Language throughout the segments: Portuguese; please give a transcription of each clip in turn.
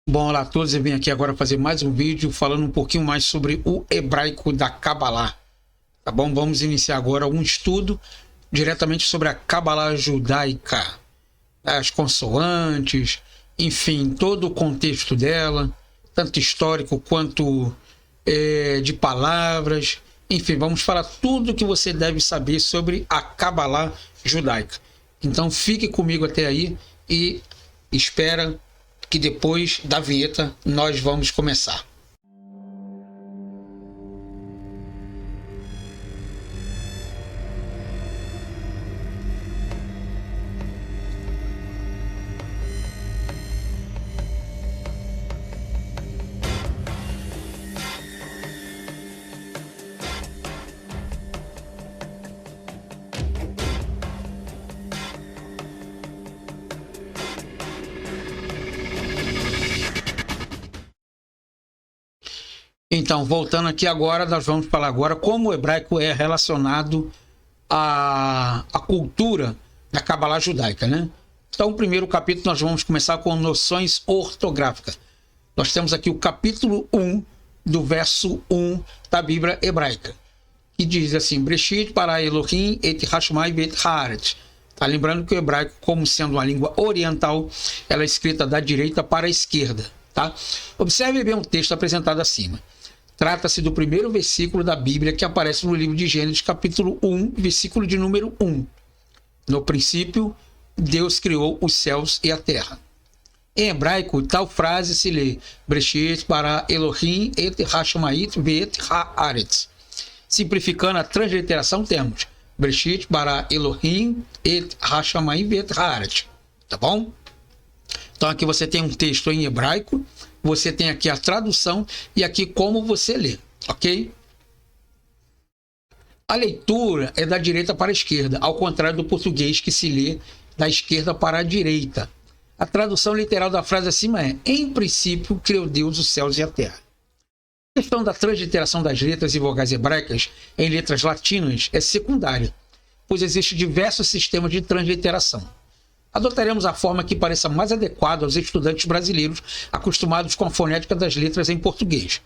Bom, olá a todos, eu venho aqui agora fazer mais um vídeo falando um pouquinho mais sobre o hebraico da Kabbalah, tá bom? Vamos iniciar agora um estudo diretamente sobre a Kabbalah judaica, as consoantes, enfim, todo o contexto dela, tanto histórico quanto de palavras, enfim, vamos falar tudo o que você deve saber sobre a Kabbalah judaica. Então fique comigo até aí e espera que depois da vinheta nós vamos começar. Então, voltando aqui agora, nós vamos falar agora como o hebraico é relacionado à cultura da Kabbalah judaica, né? Então, o primeiro capítulo nós vamos começar com noções ortográficas. Nós temos aqui o capítulo 1 do verso 1 da Bíblia hebraica, que diz assim: Breshit para Elohim et Hashmai bet Haaretz. Tá lembrando que o hebraico, como sendo uma língua oriental, ela é escrita da direita para a esquerda, tá? Observe bem o texto apresentado acima. Trata-se do primeiro versículo da Bíblia que aparece no livro de Gênesis, capítulo 1, versículo de número 1. No princípio, Deus criou os céus e a terra. Em hebraico, tal frase se lê Breshit bara Elohim et Hashmait bet Haaretz. Simplificando a transliteração, temos Breshit bara Elohim et Hashmait bet Haaretz. Tá bom? Então aqui você tem um texto em hebraico, você tem aqui a tradução e aqui como você lê, ok? A leitura é da direita para a esquerda, ao contrário do português que se lê da esquerda para a direita. A tradução literal da frase acima é: em princípio criou Deus os céus e a terra. A questão da transliteração das letras e vogais hebraicas em letras latinas é secundária, pois existem diversos sistemas de transliteração. Adotaremos a forma que pareça mais adequada aos estudantes brasileiros acostumados com a fonética das letras em português.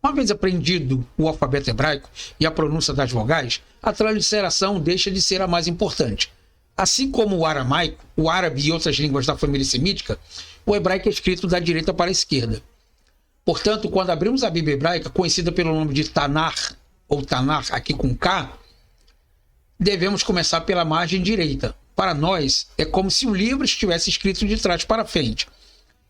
Uma vez aprendido o alfabeto hebraico e a pronúncia das vogais, a transliteração deixa de ser a mais importante. Assim como o aramaico, o árabe e outras línguas da família semítica, o hebraico é escrito da direita para a esquerda. Portanto, quando abrimos a Bíblia hebraica, conhecida pelo nome de Tanakh, ou Tanakh aqui com K, devemos começar pela margem direita. Para nós, é como se o livro estivesse escrito de trás para frente.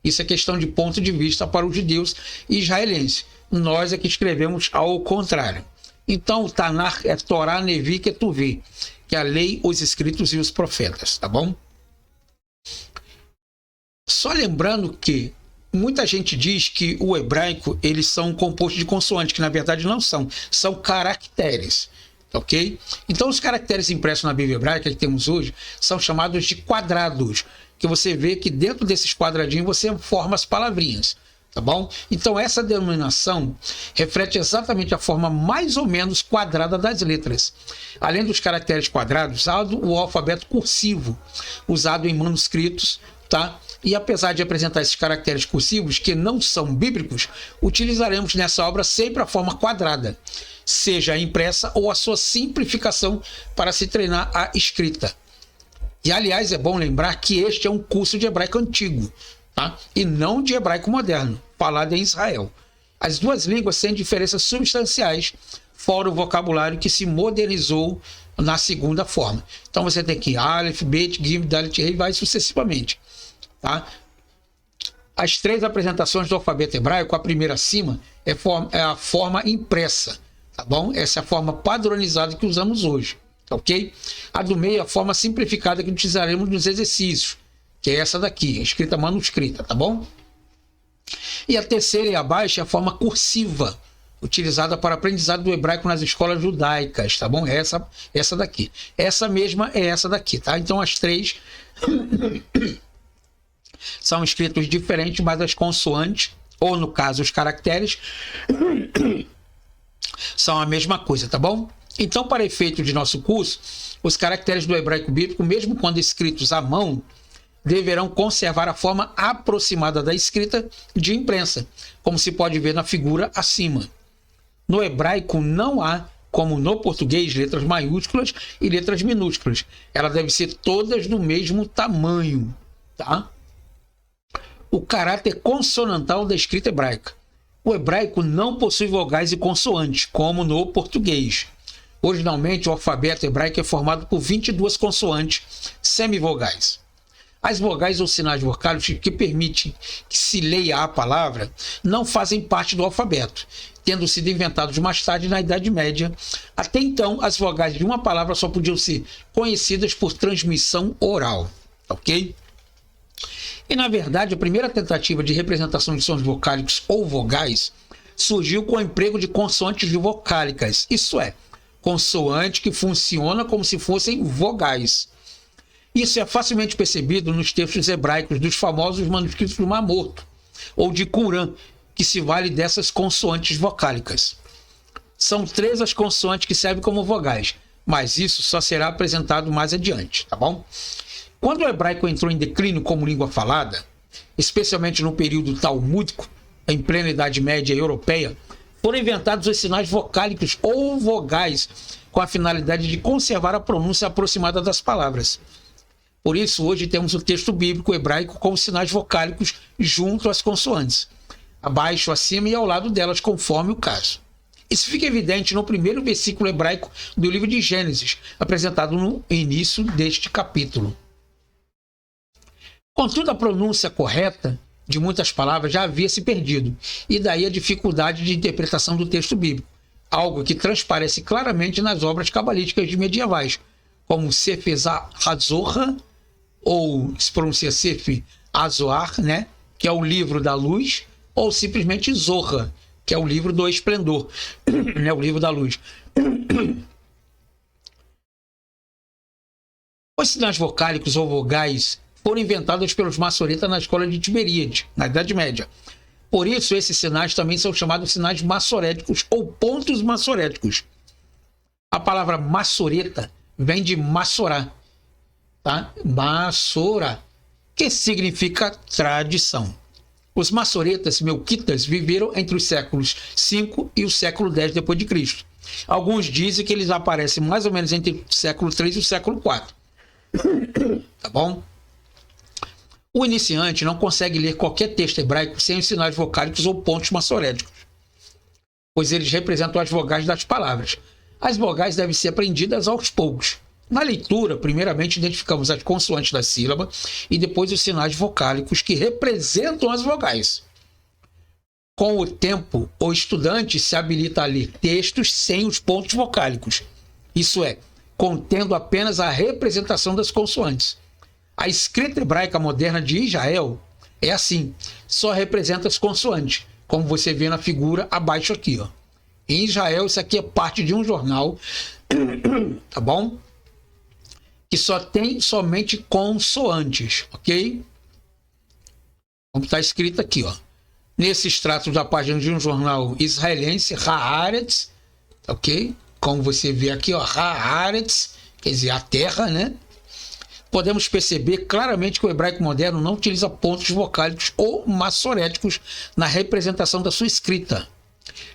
Isso é questão de ponto de vista para os judeus e israelenses. Nós é que escrevemos ao contrário. Então, o Tanakh é Torá, Nevi, Ketuvim, que é a lei, os escritos e os profetas, tá bom? Só lembrando que muita gente diz que o hebraico, eles são compostos de consoantes, que na verdade não são. São caracteres. Ok? Então, os caracteres impressos na Bíblia hebraica que temos hoje são chamados de quadrados, que você vê que dentro desses quadradinhos você forma as palavrinhas, tá bom? Então, essa denominação reflete exatamente a forma mais ou menos quadrada das letras. Além dos caracteres quadrados, usado o alfabeto cursivo, usado em manuscritos, tá? E apesar de apresentar esses caracteres cursivos que não são bíblicos, utilizaremos nessa obra sempre a forma quadrada, seja a impressa ou a sua simplificação para se treinar a escrita. E, aliás, é bom lembrar que este é um curso de hebraico antigo, tá? E não de hebraico moderno, falado em Israel. As duas línguas têm diferenças substanciais, fora o vocabulário que se modernizou na segunda forma. Então você tem que Aleph, Bet, Gimel, Dalet, Rei, vai sucessivamente, tá? As três apresentações do alfabeto hebraico, a primeira acima, é a forma impressa, tá bom? Essa é a forma padronizada que usamos hoje, ok? A do meio é a forma simplificada que utilizaremos nos exercícios, que é essa daqui, escrita manuscrita, tá bom? E a terceira e abaixo é a forma cursiva, utilizada para aprendizado do hebraico nas escolas judaicas, tá bom? Essa daqui. Essa mesma é essa daqui, tá? Então as três são escritos diferentes, mas as consoantes, ou no caso os caracteres, são a mesma coisa, tá bom? Então, para efeito de nosso curso, os caracteres do hebraico bíblico, mesmo quando escritos à mão, deverão conservar a forma aproximada da escrita de imprensa, como se pode ver na figura acima. No hebraico não há, como no português, letras maiúsculas e letras minúsculas. Elas devem ser todas do mesmo tamanho, tá? O caráter consonantal da escrita hebraica. O hebraico não possui vogais e consoantes, como no português. Originalmente, o alfabeto hebraico é formado por 22 consoantes semivogais. As vogais ou sinais vocálicos que permitem que se leia a palavra não fazem parte do alfabeto, tendo sido inventados mais tarde na Idade Média. Até então, as vogais de uma palavra só podiam ser conhecidas por transmissão oral, ok? E, na verdade, a primeira tentativa de representação de sons vocálicos ou vogais surgiu com o emprego de consoantes vocálicas, isso é, consoante que funciona como se fossem vogais. Isso é facilmente percebido nos textos hebraicos dos famosos manuscritos do Mar Morto, ou de Qumran, que se vale dessas consoantes vocálicas. São 3 as consoantes que servem como vogais, mas isso só será apresentado mais adiante, tá bom? Quando o hebraico entrou em declínio como língua falada, especialmente no período talmúdico, em plena Idade Média europeia, foram inventados os sinais vocálicos ou vogais com a finalidade de conservar a pronúncia aproximada das palavras. Por isso, hoje temos o texto bíblico hebraico com os sinais vocálicos junto às consoantes, abaixo, acima e ao lado delas, conforme o caso. Isso fica evidente no primeiro versículo hebraico do livro de Gênesis, apresentado no início deste capítulo. Contudo, a pronúncia correta de muitas palavras já havia se perdido, e daí a dificuldade de interpretação do texto bíblico, algo que transparece claramente nas obras cabalísticas medievais, como Sefer HaZohar, ou se pronuncia Sefer HaZohar, né, que é o livro da luz, ou simplesmente Zohar, que é o livro do esplendor, né, o livro da luz. Os sinais vocálicos ou vogais foram inventados pelos maçoretas na escola de Tiberíades, na Idade Média. Por isso, esses sinais também são chamados sinais maçoréticos ou pontos maçoréticos. A palavra maçoreta vem de maçorá, tá? Maçorá, que significa tradição. Os maçoretas melquitas viveram entre os séculos V e o século X depois de Cristo. Alguns dizem que eles aparecem mais ou menos entre o século III e o século IV. Tá bom? O iniciante não consegue ler qualquer texto hebraico sem os sinais vocálicos ou pontos maçoréticos, pois eles representam as vogais das palavras. As vogais devem ser aprendidas aos poucos. Na leitura, primeiramente identificamos as consoantes da sílaba e depois os sinais vocálicos que representam as vogais. Com o tempo, o estudante se habilita a ler textos sem os pontos vocálicos, isso é, contendo apenas a representação das consoantes. A escrita hebraica moderna de Israel é assim, só representa as consoantes, como você vê na figura abaixo aqui, ó. Em Israel, isso aqui é parte de um jornal, tá bom? Que só tem somente consoantes, ok? Como está escrito aqui, ó. Nesse extrato da página de um jornal israelense, Haaretz, ok? Como você vê aqui, ó, Haaretz, quer dizer, a terra, né? Podemos perceber claramente que o hebraico moderno não utiliza pontos vocálicos ou maçoréticos na representação da sua escrita.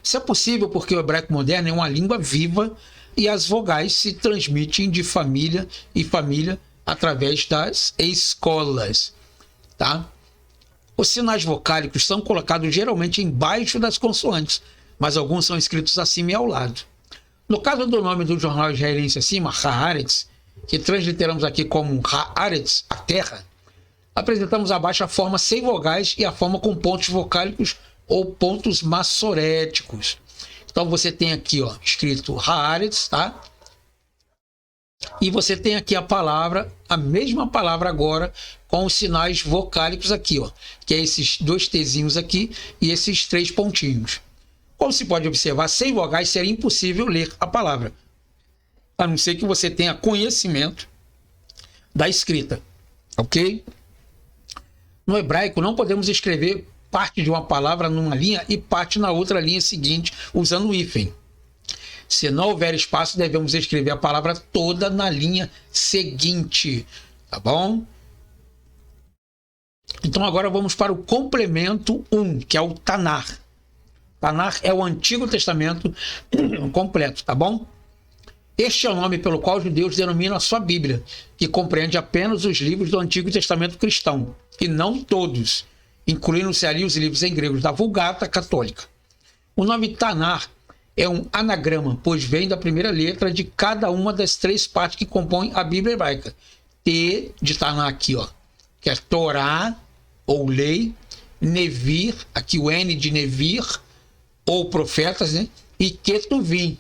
Isso é possível porque o hebraico moderno é uma língua viva e as vogais se transmitem de família em família através das escolas, tá? Os sinais vocálicos são colocados geralmente embaixo das consoantes, mas alguns são escritos acima e ao lado. No caso do nome do jornal israelense acima, Haaretz, que transliteramos aqui como Haaretz, a terra, apresentamos abaixo a forma sem vogais e a forma com pontos vocálicos ou pontos maçoréticos. Então você tem aqui, ó, escrito Haaretz, tá? E você tem aqui a palavra, a mesma palavra agora, com os sinais vocálicos aqui, ó, que é esses 2 Tzinhos aqui e esses 3 pontinhos. Como se pode observar, sem vogais seria impossível ler a palavra, a não ser que você tenha conhecimento da escrita, ok? No hebraico não podemos escrever parte de uma palavra numa linha e parte na outra linha seguinte usando o hífen. Se não houver espaço, devemos escrever a palavra toda na linha seguinte, tá bom? Então agora vamos para o complemento 1, que é o Tanar. Tanar é o Antigo Testamento completo, tá bom? Este é o nome pelo qual os judeus denominam a sua Bíblia, que compreende apenas os livros do Antigo Testamento cristão, e não todos, incluindo-se ali os livros em grego da Vulgata católica. O nome Tanar é um anagrama, pois vem da primeira letra de cada uma das 3 partes que compõem a Bíblia hebraica. T de Tanar aqui, ó, que é Torá, ou lei, Nevir, aqui o N de Nevir, ou profetas, né? E Ketuvim,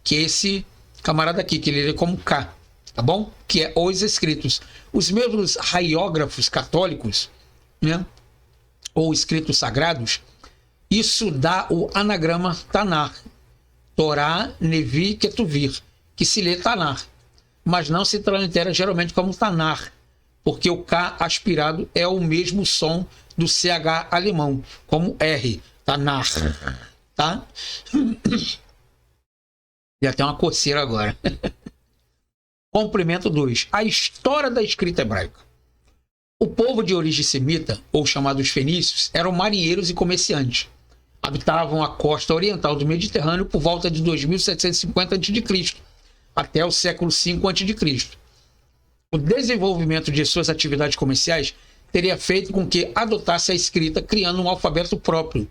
que é esse camarada aqui, que ele lê como K, tá bom? Que é os escritos. Os mesmos raiógrafos católicos, né? Ou escritos sagrados, isso dá o anagrama Tanar, Torá, Nevi, Ketuvir, que se lê Tanar, mas não se translitera geralmente como Tanar, porque o K aspirado é o mesmo som do CH alemão, como R, Tanar, tá? E até uma coceira agora. Complemento 2. A história da escrita hebraica. O povo de origem semita, ou chamados fenícios, eram marinheiros e comerciantes. Habitavam a costa oriental do Mediterrâneo por volta de 2750 a.C. até o século V a.C. O desenvolvimento de suas atividades comerciais teria feito com que adotasse a escrita, criando um alfabeto próprio,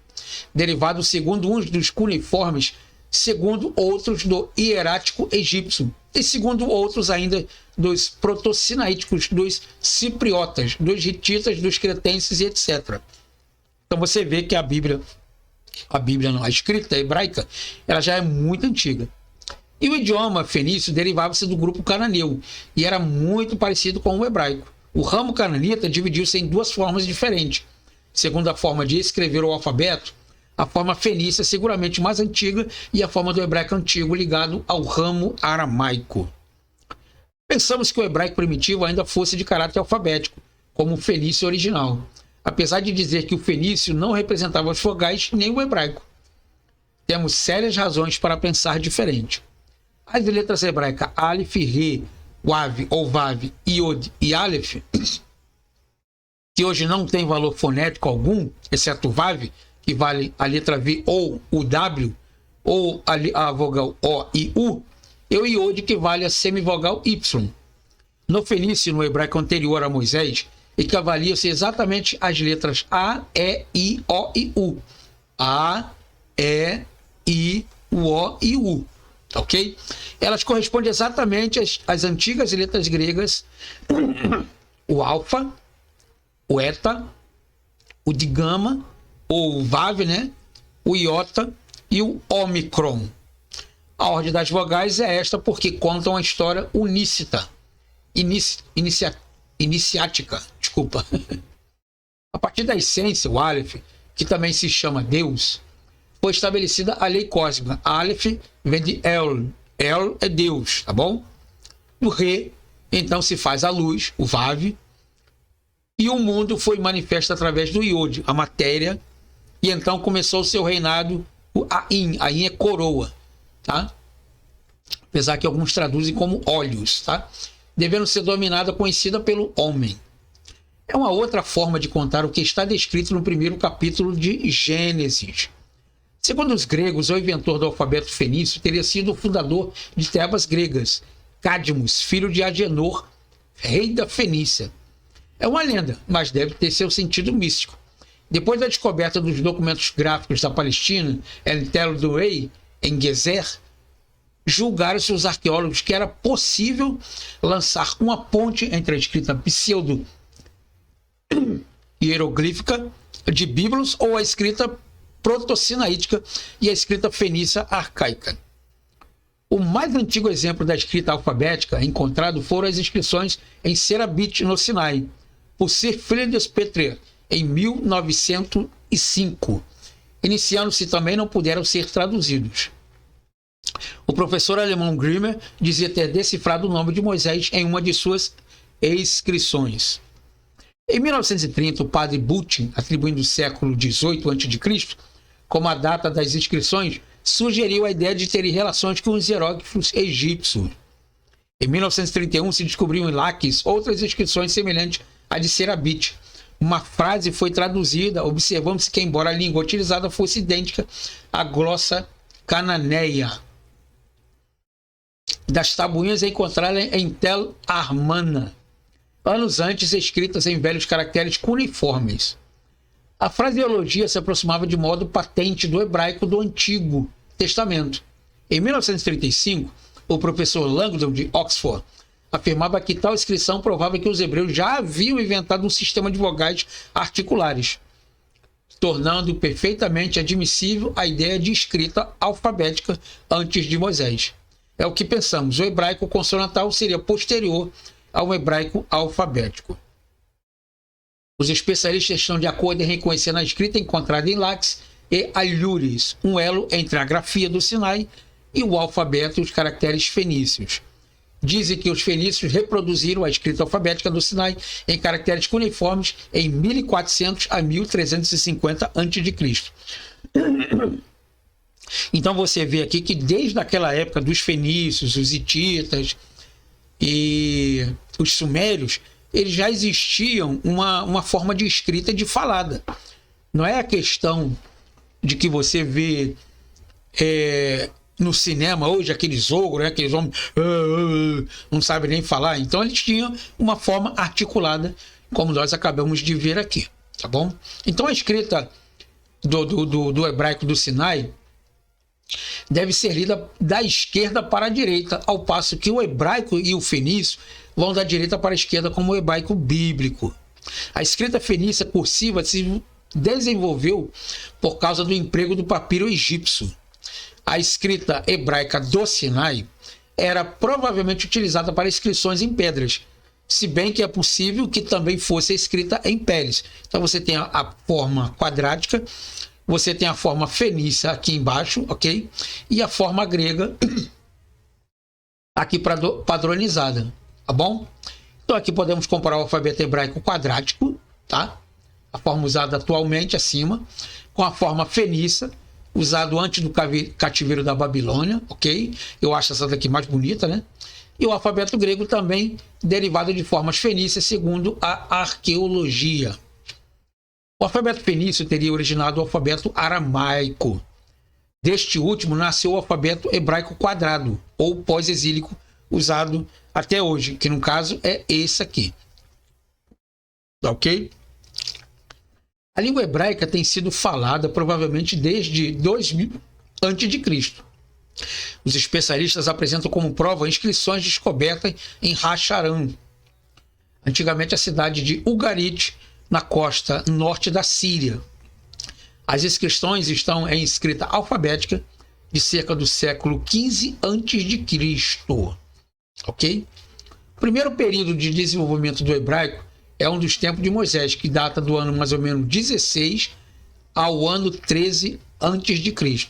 derivado segundo uns dos cuneiformes, segundo outros do hierático egípcio, e segundo outros ainda dos proto-sinaíticos, dos cipriotas, dos hititas, dos cretenses e etc. Então você vê que a escrita hebraica, ela já é muito antiga. E o idioma fenício derivava-se do grupo cananeu e era muito parecido com o hebraico. O ramo cananita dividiu-se em 2 formas diferentes. Segundo a forma de escrever o alfabeto, a forma fenícia é seguramente mais antiga e a forma do hebraico antigo ligado ao ramo aramaico. Pensamos que o hebraico primitivo ainda fosse de caráter alfabético, como o fenício original, apesar de dizer que o fenício não representava as vogais nem o hebraico. Temos sérias razões para pensar diferente. As letras hebraicas Aleph, Re, Wav ou Vav, Iod e Aleph, que hoje não tem valor fonético algum, exceto o Vav, que vale a letra V ou o W, ou a vogal O e U, e o Iod, que vale a semivogal Y. No fenício, no hebraico anterior a Moisés, equivaliam-se exatamente as letras A, E, I, O e U. A, E, I, O e U. Ok? Elas correspondem exatamente às antigas letras gregas, o alfa, o eta, o de gama, ou Vav, né? O iota e o omicron. A ordem das vogais é esta porque contam a história unícita, iniciática, desculpa. A partir da essência, o Aleph, que também se chama Deus, foi estabelecida a lei cósmica. Aleph vem de El. El é Deus, tá bom? O Re, então, se faz a luz, o Vav, e o mundo foi manifesto através do Iod, a matéria, e então começou o seu reinado, o Ain. Ain é coroa, tá? Apesar que alguns traduzem como olhos, tá? Devendo ser dominada, conhecida pelo homem. É uma outra forma de contar o que está descrito no primeiro capítulo de Gênesis. Segundo os gregos, o inventor do alfabeto fenício teria sido o fundador de Tebas gregas, Cadmus, filho de Agenor, rei da Fenícia. É uma lenda, mas deve ter seu sentido místico. Depois da descoberta dos documentos gráficos da Palestina, El Tel Doei, em Gezer, julgaram-se os arqueólogos que era possível lançar uma ponte entre a escrita pseudo-hieroglífica de Biblos ou a escrita proto-sinaítica e a escrita fenícia arcaica. O mais antigo exemplo da escrita alfabética encontrado foram as inscrições em Serabit, no Sinai, por Sir Friedrich Petrer, em 1905. Iniciando-se também não puderam ser traduzidos. O professor alemão Grimmer dizia ter decifrado o nome de Moisés em uma de suas inscrições. Em 1930, o padre Butin, atribuindo o século XVIII a.C. como a data das inscrições, sugeriu a ideia de terem relações com os hieróglifos egípcios. Em 1931, se descobriu em Laques outras inscrições semelhantes à de Serabit, uma frase foi traduzida, observamos que, embora a língua utilizada fosse idêntica à glossa cananeia. Das tabuinhas encontradas em Tel Armana, anos antes escritas em velhos caracteres cuneiformes. A fraseologia se aproximava de modo patente do hebraico do Antigo Testamento. Em 1935, o professor Langdon de Oxford afirmava que tal inscrição provava que os hebreus já haviam inventado um sistema de vogais articulares, tornando perfeitamente admissível a ideia de escrita alfabética antes de Moisés. É o que pensamos, o hebraico consonantal seria posterior ao hebraico alfabético. Os especialistas estão de acordo em reconhecer na escrita encontrada em Laques e Alhures um elo entre a grafia do Sinai e o alfabeto e os caracteres fenícios. Dizem que os fenícios reproduziram a escrita alfabética do Sinai em caracteres cuneiformes em 1400 a 1350 a.C. Então você vê aqui que desde aquela época dos fenícios, os hititas e os sumérios, eles já existiam uma forma de escrita de falada. Não é a questão de que você vê no cinema hoje aqueles ogros, né, aqueles homens não sabem nem falar. Então eles tinham uma forma articulada, como nós acabamos de ver aqui, tá bom? Então a escrita do hebraico do Sinai deve ser lida da esquerda para a direita, ao passo que o hebraico e o fenício vão da direita para a esquerda, como o hebraico bíblico. A escrita fenícia cursiva se desenvolveu por causa do emprego do papiro egípcio. A escrita hebraica do Sinai era provavelmente utilizada para inscrições em pedras, se bem que é possível que também fosse escrita em peles. Então você tem a forma quadrática, você tem a forma fenícia aqui embaixo, ok? E a forma grega aqui padronizada, tá bom? Então aqui podemos comparar o alfabeto hebraico quadrático, tá? A forma usada atualmente acima, com a forma fenícia, usado antes do cativeiro da Babilônia, ok? Eu acho essa daqui mais bonita, né? E o alfabeto grego também derivado de formas fenícias, segundo a arqueologia. O alfabeto fenício teria originado o alfabeto aramaico. Deste último nasceu o alfabeto hebraico quadrado, ou pós-exílico, usado até hoje, que no caso é esse aqui. Ok? A língua hebraica tem sido falada provavelmente desde 2000 a.C. Os especialistas apresentam como prova inscrições descobertas em Racharam, antigamente a cidade de Ugarit, na costa norte da Síria. As inscrições estão em escrita alfabética de cerca do século XV a.C. Ok? O primeiro período de desenvolvimento do hebraico é um dos tempos de Moisés, que data do ano mais ou menos 16 ao ano 13 a.C.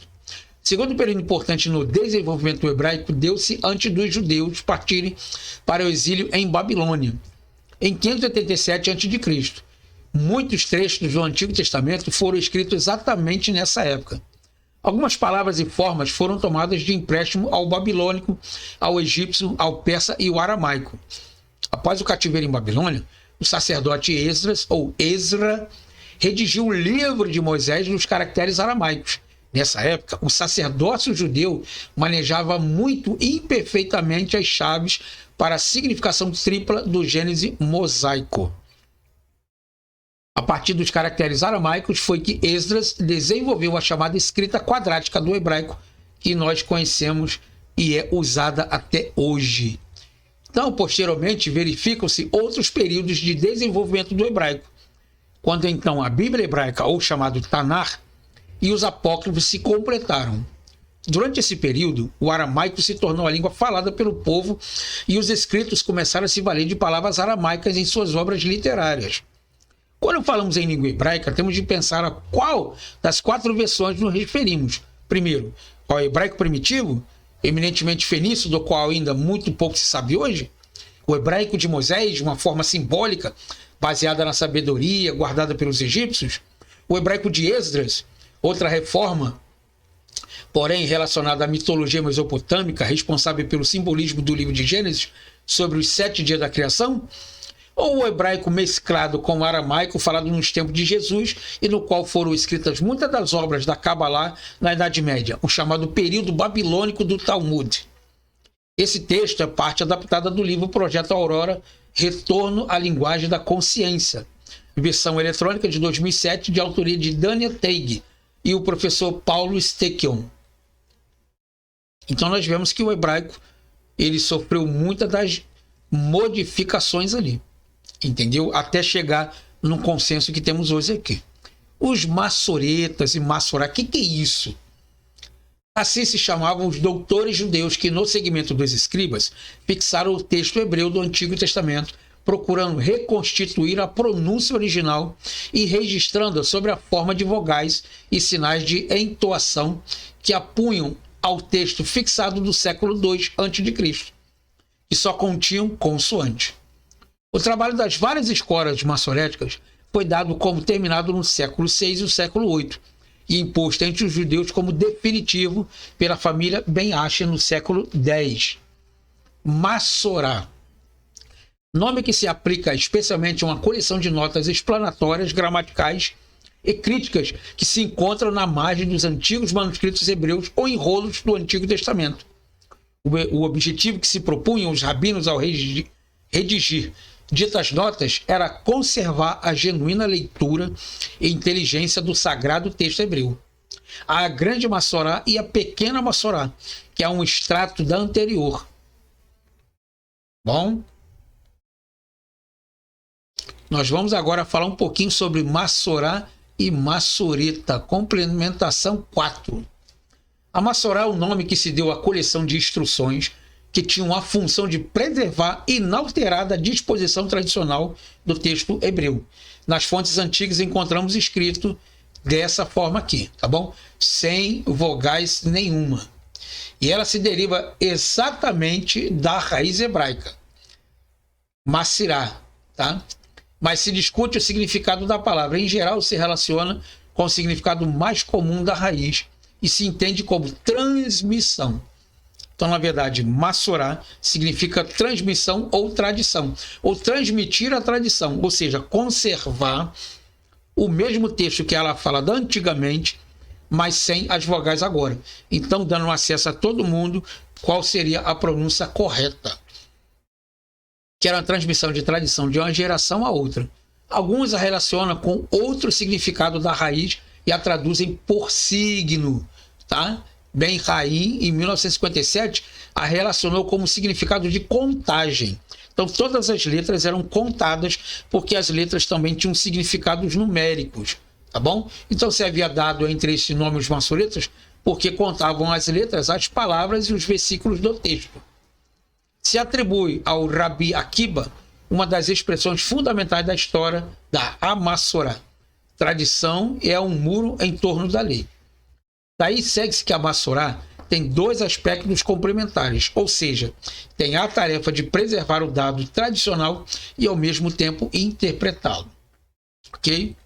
Segundo período importante no desenvolvimento do hebraico deu-se antes dos judeus partirem para o exílio em Babilônia, em 587 a.C. Muitos trechos do Antigo Testamento foram escritos exatamente nessa época. Algumas palavras e formas foram tomadas de empréstimo ao babilônico, ao egípcio, ao persa e ao aramaico. Após o cativeiro em Babilônia, o sacerdote Esdras, ou Ezra, redigiu o livro de Moisés nos caracteres aramaicos. Nessa época, o sacerdócio judeu manejava muito imperfeitamente as chaves para a significação tripla do Gênese mosaico. A partir dos caracteres aramaicos foi que Esdras desenvolveu a chamada escrita quadrática do hebraico, que nós conhecemos e é usada até hoje. Então, posteriormente, verificam-se outros períodos de desenvolvimento do hebraico, quando então a Bíblia hebraica, ou chamado Tanar, e os apócrifos se completaram. Durante esse período, o aramaico se tornou a língua falada pelo povo e os escritos começaram a se valer de palavras aramaicas em suas obras literárias. Quando falamos em língua hebraica, temos de pensar a qual das 4 versões nos referimos. Primeiro, ao hebraico primitivo, eminentemente fenício, do qual ainda muito pouco se sabe hoje. O hebraico de Moisés, de uma forma simbólica, baseada na sabedoria guardada pelos egípcios. O hebraico de Esdras, outra reforma, porém relacionada à mitologia mesopotâmica, responsável pelo simbolismo do livro de Gênesis sobre os 7 dias da criação. ou o hebraico mesclado com o aramaico falado nos tempos de Jesus e no qual foram escritas muitas das obras da Cabalá na Idade Média, o chamado período babilônico do Talmud. Esse texto é parte adaptada do livro Projeto Aurora, Retorno à Linguagem da Consciência, versão eletrônica de 2007, de autoria de Daniel Teig e o professor Paulo Stekion. Então nós vemos que o hebraico ele sofreu muitas das modificações ali, entendeu? Até chegar no consenso que temos hoje aqui. Os maçoretas e maçorá, o que é isso? Assim se chamavam os doutores judeus que, no segmento dos escribas, fixaram o texto hebreu do Antigo Testamento, procurando reconstituir a pronúncia original e registrando sobre a forma de vogais e sinais de entoação que apunham ao texto fixado do século II a.C., que só continham consoante. O trabalho das várias escolas maçoréticas foi dado como terminado no século VI e o século VIII, e imposto entre os judeus como definitivo pela família Ben Asher no século X. Maçorá, nome que se aplica especialmente a uma coleção de notas explanatórias, gramaticais e críticas que se encontram na margem dos antigos manuscritos hebreus ou enrolos do Antigo Testamento. O objetivo que se propunham os rabinos ao redigir ditas notas era conservar a genuína leitura e inteligência do sagrado texto hebreu. A grande Maçorá e a pequena Maçorá, que é um extrato da anterior. Bom, nós vamos agora falar um pouquinho sobre Maçorá e Maçoreta, complementação 4. A Maçorá é o nome que se deu à coleção de instruções que tinham a função de preservar inalterada a disposição tradicional do texto hebreu. Nas fontes antigas encontramos escrito dessa forma aqui, tá bom? Sem vogais nenhuma. E ela se deriva exatamente da raiz hebraica, Macirá, tá? Mas se discute o significado da palavra. Em geral, se relaciona com o significado mais comum da raiz e se entende como transmissão. Então, na verdade, Maçorá significa transmissão ou tradição, ou transmitir a tradição, ou seja, conservar o mesmo texto que ela fala antigamente, mas sem as vogais agora. Então, dando acesso a todo mundo qual seria a pronúncia correta, que era a transmissão de tradição de uma geração a outra. Alguns a relacionam com outro significado da raiz e a traduzem por signo, tá? Ben Haim, em 1957, a relacionou como significado de contagem. Então, todas as letras eram contadas, porque as letras também tinham significados numéricos, tá bom? Então, se havia dado entre esses nomes os maçoretas, porque contavam as letras, as palavras e os versículos do texto. Se atribui ao Rabi Akiba uma das expressões fundamentais da história da Amaçorá. Tradição é um muro em torno da lei. Daí segue-se que a Maçorá tem dois aspectos complementares, ou seja, tem a tarefa de preservar o dado tradicional e ao mesmo tempo interpretá-lo. Ok?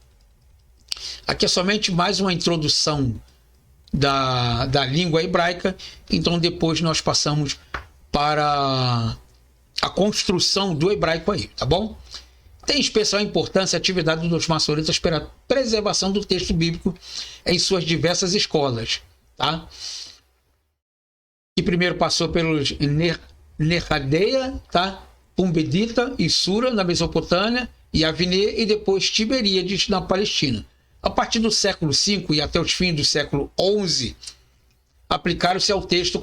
Aqui é somente mais uma introdução da língua hebraica, então depois nós passamos para a construção do hebraico aí, tá bom? Tem especial importância a atividade dos maçoretas pela preservação do texto bíblico em suas diversas escolas, tá? Que primeiro passou pelos Nerradeia, tá? Pumbedita e Sura, na Mesopotâmia, e Avinê, e depois Tiberíades, na Palestina. A partir do século V e até os fins do século XI, aplicaram-se ao texto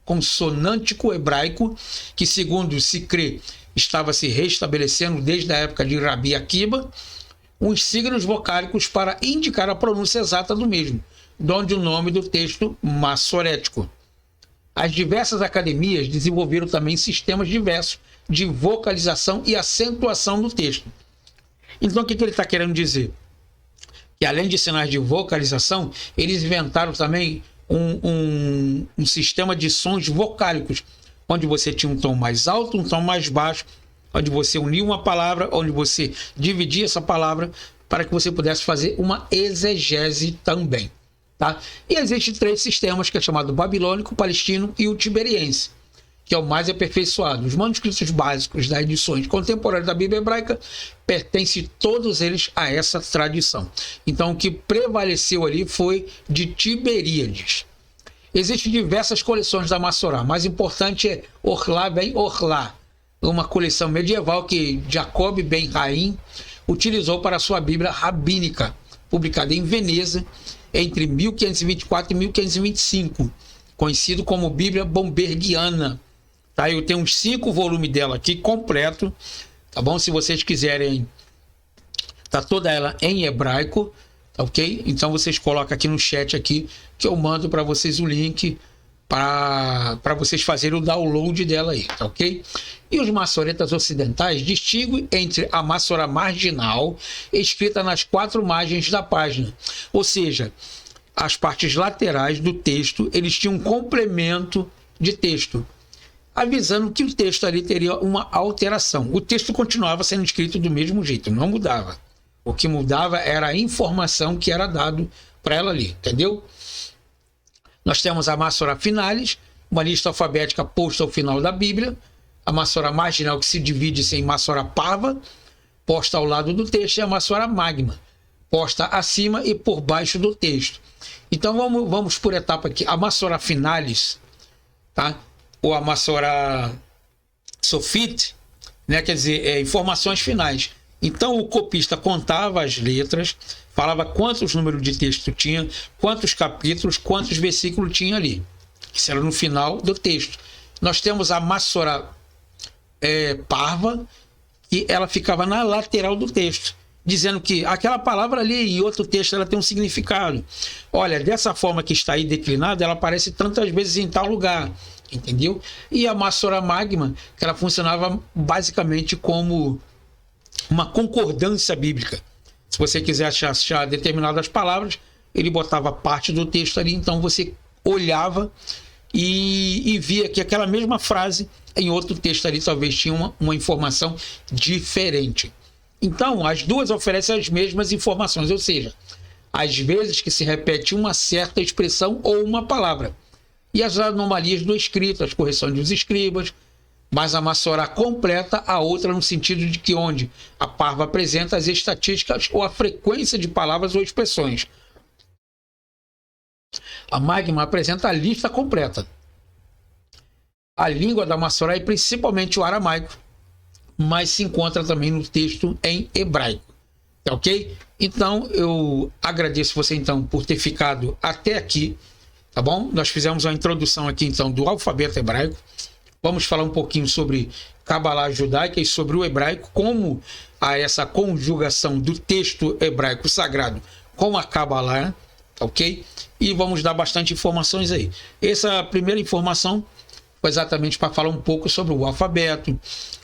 consonântico hebraico, que, segundo se crê, estava se restabelecendo desde a época de Rabi Akiba, uns signos vocálicos para indicar a pronúncia exata do mesmo, de onde o nome do texto maçorético. As diversas academias desenvolveram também sistemas diversos de vocalização e acentuação do texto. Então, o que ele está querendo dizer? Que além de sinais de vocalização, eles inventaram também um sistema de sons vocálicos, onde você tinha um tom mais alto, um tom mais baixo, onde você unia uma palavra, onde você dividia essa palavra, para que você pudesse fazer uma exegese também. Tá? E existem três sistemas, que é chamado babilônico, palestino e o tiberiense. que é o mais aperfeiçoado. Os manuscritos básicos das edições contemporâneas da Bíblia hebraica pertencem todos eles a essa tradição. Então, o que prevaleceu ali foi de Tiberíades. Existem diversas coleções da Massorá. A mais importante é Orlá ben Orlá, uma coleção medieval que Jacob ben Haim utilizou para sua Bíblia rabínica, publicada em Veneza entre 1524 e 1525, conhecido como Bíblia Bombergiana. Tá? Eu tenho uns 5 volumes dela aqui completo, tá bom? Se vocês quiserem, tá toda ela em hebraico, tá ok? Então vocês colocam aqui no chat aqui que eu mando para vocês o link para vocês fazerem o download dela aí, tá ok? E os maçoretas ocidentais distinguem entre a Massorá marginal, escrita nas 4 margens da página, ou seja, as partes laterais do texto, eles tinham um complemento de texto, avisando que o texto ali teria uma alteração. O texto continuava sendo escrito do mesmo jeito, não mudava. O que mudava era a informação que era dado para ela ali, entendeu? Nós temos a Massorá Finalis, uma lista alfabética posta ao final da Bíblia, a Massorá Marginal, que se divide em Massorá Parva, posta ao lado do texto, e a Massorá Magma, posta acima e por baixo do texto. Então vamos por etapa aqui. A Massorá Finalis, tá? Ou a Massorá Sofit, né? Quer dizer, informações finais. Então o copista contava as letras, falava quantos números de texto tinha, quantos capítulos, quantos versículos tinha ali. Isso era no final do texto. Nós temos a Massorá Parva, que ela ficava na lateral do texto, dizendo que aquela palavra ali em outro texto ela tem um significado. Olha, dessa forma que está aí declinada, ela aparece tantas vezes em tal lugar, entendeu? E a Massorá Magma, que ela funcionava basicamente como uma concordância bíblica. Se você quiser achar determinadas palavras, ele botava parte do texto ali, então você olhava e via que aquela mesma frase em outro texto ali talvez tinha uma informação diferente. Então, as duas oferecem as mesmas informações, ou seja, às vezes que se repete uma certa expressão ou uma palavra. E as anomalias do escrito, as correções dos escribas, mas a Massorá completa a outra no sentido de que onde a Parva apresenta as estatísticas ou a frequência de palavras ou expressões. A Magma apresenta a lista completa. A língua da Massorá é principalmente o aramaico, mas se encontra também no texto em hebraico. Tá ok? Então, eu agradeço você então por ter ficado até aqui, tá bom? Nós fizemos uma introdução aqui então do alfabeto hebraico. Vamos falar um pouquinho sobre Cabalá judaica e sobre o hebraico, como há essa conjugação do texto hebraico sagrado com a Cabalá, tá ok? E vamos dar bastante informações aí. Essa primeira informação foi exatamente para falar um pouco sobre o alfabeto,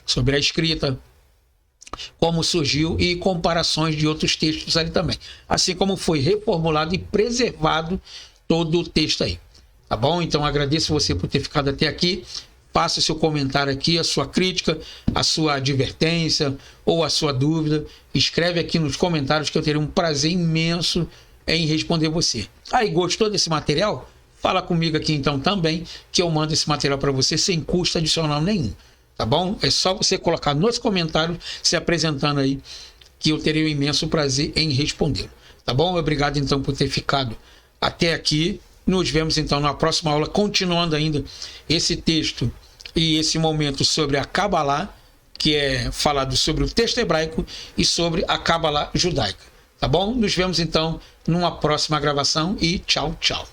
sobre a escrita, como surgiu e comparações de outros textos ali também. Assim como foi reformulado e preservado todo o texto aí. Tá bom? Então agradeço você por ter ficado até aqui. Faça seu comentário aqui, a sua crítica, a sua advertência ou a sua dúvida. Escreve aqui nos comentários que eu terei um prazer imenso em responder você. Aí, gostou desse material? Fala comigo aqui então também, que eu mando esse material para você sem custo adicional nenhum. Tá bom? É só você colocar nos comentários, se apresentando aí, que eu terei um imenso prazer em responder. Tá bom? Obrigado então por ter ficado até aqui. Nos vemos então na próxima aula, continuando ainda esse texto e esse momento sobre a Cabalá, que é falado sobre o texto hebraico e sobre a Cabalá judaica. Tá bom? Nos vemos então numa próxima gravação e tchau, tchau.